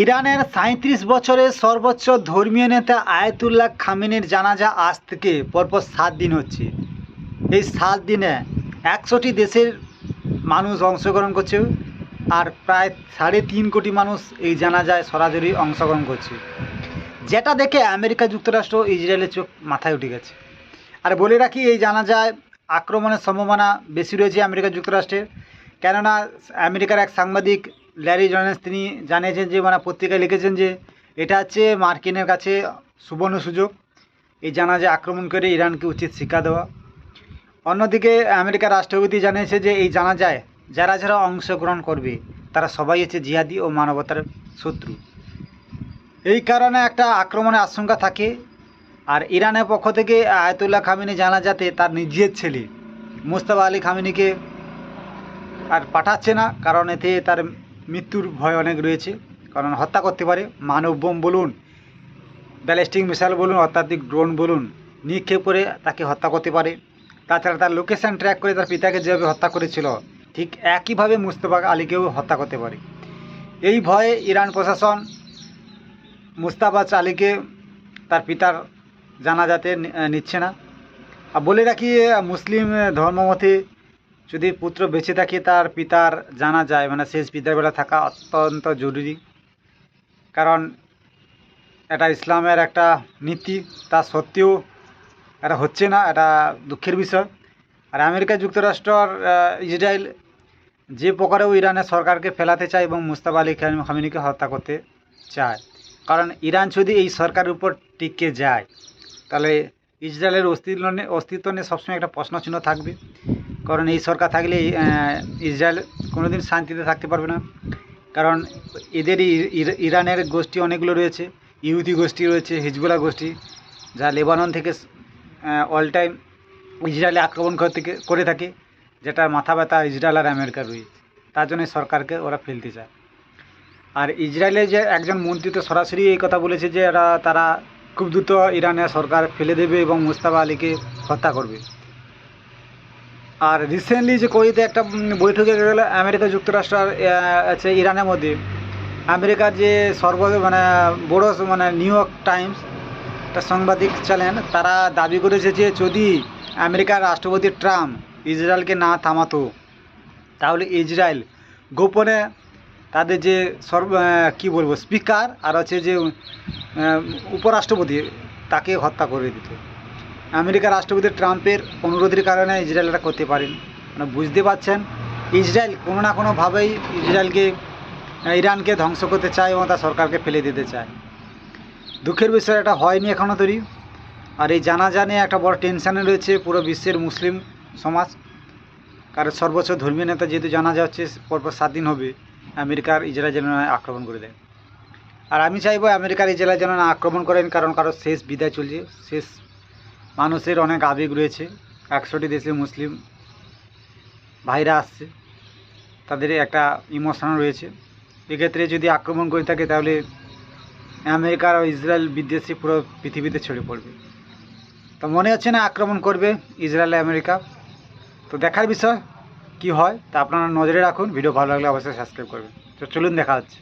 ইরানের ৩৭ বছরের সর্বোচ্চ ধর্মীয় নেতা আয়াতুল্লাহ খামেনির জানাজা আজ থেকে পরপর ৭ দিন হচ্ছে। এই ৭ দিনে ১০০টি দেশের মানুষ অংশগ্রহণ করছে, আর প্রায় ৩.৫ কোটি মানুষ এই জানাজায় সরাসরি অংশগ্রহণ করছে, যেটা দেখে আমেরিকা যুক্তরাষ্ট্র ইসরায়েলের চোখ মাথায় উঠে গেছে। আর বলে রাখি, এই জানাজায় আক্রমণের সম্ভাবনা বেশি রয়েছে আমেরিকা যুক্তরাষ্ট্রের, কেননা আমেরিকার এক সাংবাদিক ল্যারি জনেস তিনি জানিয়েছেন যে পত্রিকায় লিখেছেন যে এটা হচ্ছে মার্কিনের কাছে সুবর্ণ সুযোগ এই জানাজা আক্রমণ করে ইরানকে উচিত শিক্ষা দেওয়া। অন্যদিকে আমেরিকার রাষ্ট্রপতি জানিয়েছে যে এই জানাজায় যারা যারা অংশগ্রহণ করবে তারা সবাই হচ্ছে জিহাদি ও মানবতার শত্রু। এই কারণে একটা আক্রমণের আশঙ্কা থাকে। আর ইরানের পক্ষ থেকে আয়াতুল্লাহ খামেনি জানাজাতে তার নিজের ছেলে মুজতবা আলী খামেনিকে আর পাঠাচ্ছে না, কারণ এতে তার মৃত্যুর ভয় অনেক রয়েছে। কারণ হত্যা করতে পারে, মানব বোম বলুন, ব্যালিস্টিক মিসাইল বলুন, অত্যাধুনিক ড্রোন বলুন, নিক্ষেপ করে তাকে হত্যা করতে পারে। তাছাড়া তার লোকেশান ট্র্যাক করে তার পিতাকে যেভাবে হত্যা করেছিল ঠিক একইভাবে মুজতবা আলীকেও হত্যা করতে পারে। এই ভয়ে ইরান প্রশাসন মুজতবা আলীকে তার পিতার জানাজাতে নিচ্ছে না। আর বলে রাখি, মুসলিম ধর্মমতে যদি পুত্র বেঁচে থাকে তার পিতার জানাজায় শেষ বিদায় বেলা থাকা অত্যন্ত জরুরি, কারণ এটা ইসলামের একটা নীতি। তা সত্ত্বেও এটা হচ্ছে না, এটা দুঃখের বিষয়। আর আমেরিকা যুক্তরাষ্ট্র আর ইসরায়েল যে প্রকারেও ইরানের সরকারকে ফেলাতে চায় এবং মুজতবা আলী খামেনিকে হত্যা করতে চায়, কারণ ইরান যদি এই সরকারের উপর টিকে যায় তাহলে ইসরায়েলের অস্তিত্ব নিয়ে সবসময় একটা প্রশ্নচিহ্ন থাকবে। কারণ এই সরকার থাকলে ইসরায়েল কোনোদিন শান্তিতে থাকতে পারবে না, কারণ এদেরই ইরানের গোষ্ঠী অনেকগুলো রয়েছে, ইহুদি গোষ্ঠী রয়েছে, হিজবুল্লাহ গোষ্ঠী, যা লেবানন থেকে অল টাইম ইসরায়েলে আক্রমণ করে থাকে, যেটা মাথা ব্যথা ইসরায়েল আর আমেরিকার রয়েছে। তার জন্য সরকারকে ওরা ফেলতে চায়। আর ইসরায়েলের যে একজন মন্ত্রী তো সরাসরি এই কথা বলেছে যে তারা খুব দ্রুত ইরানের সরকার ফেলে দেবে এবং মুজতবা আলীকে হত্যা করবে। আর রিসেন্টলি যে কোরিতে একটা বৈঠকে গেল আমেরিকা যুক্তরাষ্ট্র আর ইরানের মধ্যে, আমেরিকার যে বড় নিউ ইয়র্ক টাইমস একটা সাংবাদিক চ্যানেল, তারা দাবি করেছে যে যদি আমেরিকার রাষ্ট্রপতি ট্রাম্প ইসরায়েলকে না থামাতো তাহলে ইসরায়েল গোপনে তাদের যে স্পিকার আর হচ্ছে যে উপরাষ্ট্রপতি তাকে হত্যা করে দিত। আমেরিকার রাষ্ট্রপতি ট্রাম্পের অনুরোধের কারণে ইসরায়েল এটা করতে পারেন। বুঝতে পারছেন, ইসরায়েল কোনো না কোনোভাবেই ইরানকে ধ্বংস করতে চায় এবং তার সরকারকে ফেলে দিতে চায়। দুঃখের বিষয় এটা হয়নি এখনও তৈরি। আর এই জানাজা নিয়ে একটা বড় টেনশানে রয়েছে পুরো বিশ্বের মুসলিম সমাজ, কারণ সর্বোচ্চ ধর্মীয় নেতা যেহেতু জানাজা হচ্ছে পরপর 7 দিন হবে, আমেরিকার ইসরায়েল যেন আক্রমণ করে দেয়। আর আমি চাইবো আমেরিকার ইসরায়েল যেন না আক্রমণ করেন, কারণ কারো শেষ বিদায় চলছে, শেষ মানুষের অনেক আবেগ রয়েছে। 100টি দেশে মুসলিম ভাইরা আসছে, তাদের একটা ইমোশন রয়েছে। এক্ষেত্রে যদি আক্রমণ করে থাকে তাহলে আমেরিকা আর ইসরায়েল বিদ্বেষী পুরো পৃথিবীতে ছড়িয়ে পড়বে। তো মনে হচ্ছে না আক্রমণ করবে ইসরায়েল আমেরিকা। তো দেখার বিষয় কি হয় তা আপনারা নজরে রাখুন। ভিডিও ভালো লাগলে অবশ্যই সাবস্ক্রাইব করবেন। তো চলুন দেখা হচ্ছে।